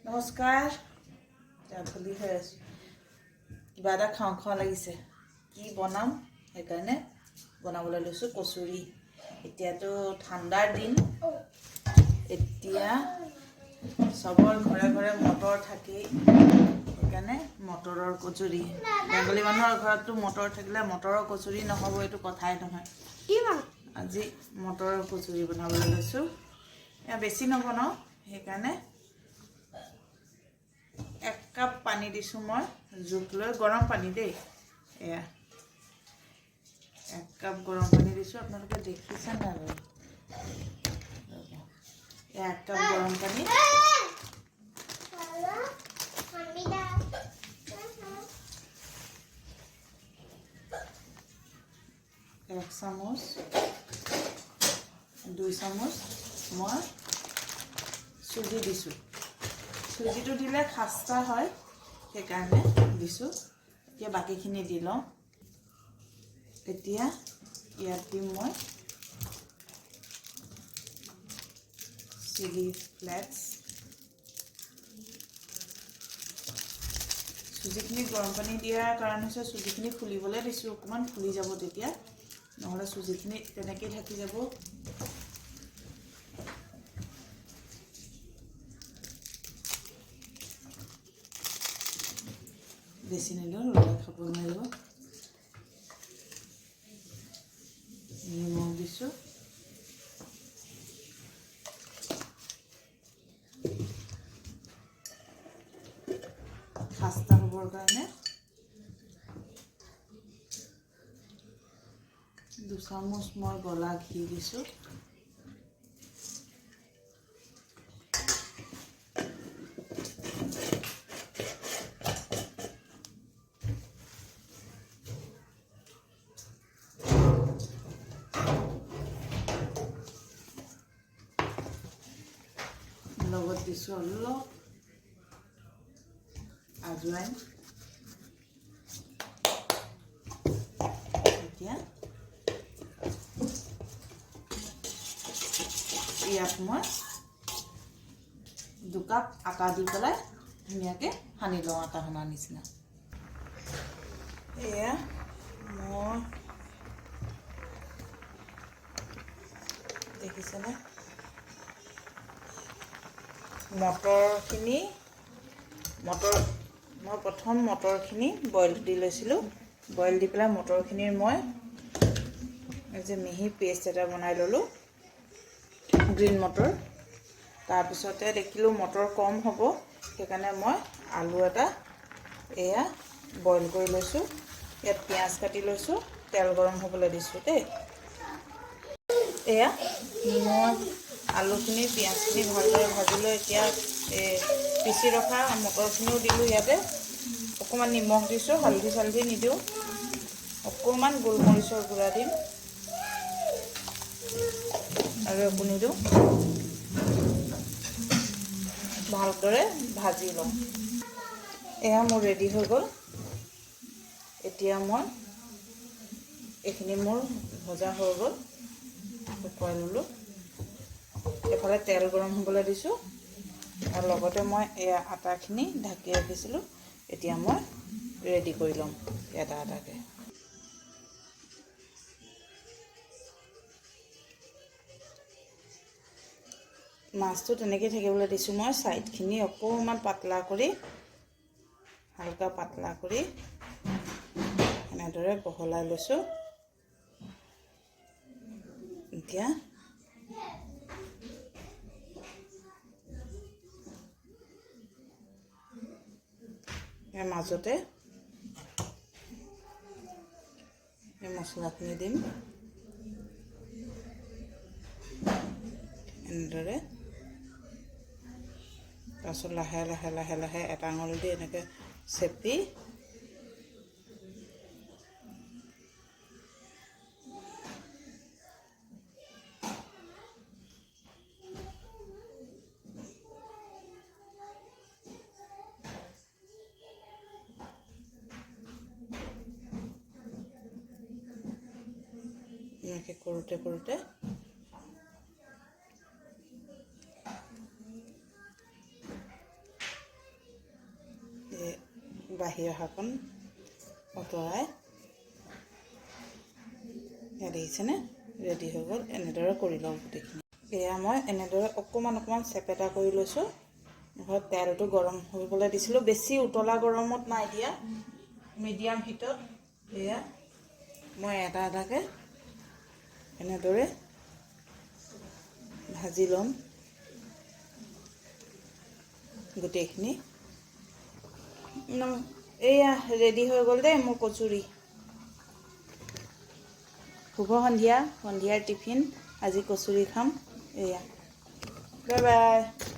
নমস্কাৰ ৰাধলি হৈ আছোঁ কিবা এটা খাওঁ খাওঁ লাগিছে কি বনাম সেইকাৰণে বনাবলৈ লৈছোঁ কচুৰি এতিয়াতো ঠাণ্ডাৰ দিন এতিয়া চবৰ ঘৰে ঘৰে মটৰ থাকেই সেইকাৰণে মটৰৰ কচুৰি বেংগলী মানুহৰ ঘৰততো মটৰ থাকিলে মটৰৰ কচুৰি নহ'ব এইটো কথাই নহয় আজি মটৰৰ কচুৰি বনাবলৈ লৈছোঁ বেছি নবনাওঁ সেইকাৰণে 1 কাপ পানী দিছোঁ মই জোখ লৈ গৰম পানী দেই এয়া 1 কাপ গৰম পানী দিছোঁ আপোনালোকে দেখিছে না এয়া 1 কাপ গৰম পানী 1 চামুচ 2 চামুচ মই চুজি দিছোঁ চুজিটো দিলে খাস্তা হয় সেইকাৰণে দিছোঁ এতিয়া বাকিখিনি দি লওঁ এতিয়া ইয়াত দিম মই চিলি ফ্লেক্স চুজিখিনি গৰম পানী দিয়াৰ কাৰণ হৈছে চুজিখিনি ফুলিবলৈ দিছোঁ অকণমান ফুলি যাব তেতিয়া নহ'লে চুজিখিনি তেনেকেই থাকি যাব বেছি নিদিওঁ ল'ৰাই খাব নোৱাৰিব নিমখ দিছোঁ খাস্তা হ'বৰ কাৰণে 2 চামুচ মই গলা ঘি দিছোঁ লগত দিছোঁ অলপ আজৱাইন এতিয়া ইয়াত মই 2 কাপ আটা দি পেলাই ধুনীয়াকৈ সানি লওঁ আটা সনাৰ নিচিনা এয়া মই দেখিছেনে মটৰখিনি মই প্ৰথম মটৰখিনি বইল দি লৈছিলোঁ বইল দি পেলাই মটৰখিনিৰ মই এই যে মিহি পেষ্ট এটা বনাই ল'লোঁ গ্ৰীণ মটৰ তাৰপিছতে দেখিলোঁ মটৰ কম হ'ব সেইকাৰণে মই আলু এটা এয়া বইল কৰি লৈছোঁ ইয়াত পিঁয়াজ কাটি লৈছোঁ তেল গৰম হ'বলৈ দিছোঁ দেই এয়া মই আলুখিনি পিঁয়াজখিনি ভালদৰে ভাজিলৈ এতিয়া পিচি ৰখা মটৰখিনিও দিলোঁ ইয়াতে অকণমান নিমখ দিছোঁ হালধি চালধি নিদিওঁ অকণমান গোলমৰিচৰ গুড়া দিম আৰু আপুনি দিওঁ ভালদৰে ভাজি লওঁ এয়া মোৰ ৰেডি হৈ গ'ল এতিয়া মই এইখিনি মোৰ ভজা হৈ গ'ল শুকুৱাই ল'লোঁ এফালে তেল গৰম হ'বলৈ দিছোঁ আৰু লগতে মই এয়া আটাখিনি ঢাকি ৰাখিছিলোঁ এতিয়া মই ৰেডি কৰি ল'ম এটা এটাকৈ মাছটো তেনেকৈ থাকিবলৈ দিছোঁ মই ছাইডখিনি অকণমান পাতলা কৰি হালকা পাতলা কৰি এনেদৰে বহলাই লৈছোঁ এতিয়া ইয়াৰ মাজতে এই মছলাখিনি দিম এনেদৰে তাৰপিছত লাহে লাহে লাহে লাহে এটা আঙুলি দি এনেকৈ চেপি এনেকৈ কৰোঁতে কৰোঁতে বাহিৰৰ শাকন অঁতৰাই এয়া দেখিছেনে ৰেডি হৈ গ'ল। এনেদৰে কৰি লওঁ গোটেইখিনি। এয়া মই এনেদৰে অকণমান চেপেটা কৰি লৈছোঁ। ঘৰত তেলটো গৰম কৰিবলৈ দিছিলোঁ, বেছি উতলা গৰমত নাই দিয়া, মিডিয়াম হিটত। এয়া মই এটাকৈ এনেদৰে ভাজি ল'ম গোটেইখিনি। এয়া ৰেডি হৈ গ'ল দেই মোৰ কচুৰি। শুভ সন্ধিয়া, সন্ধিয়াৰ টিফিন আজি কচুৰি খাম। এয়া বাই বাই।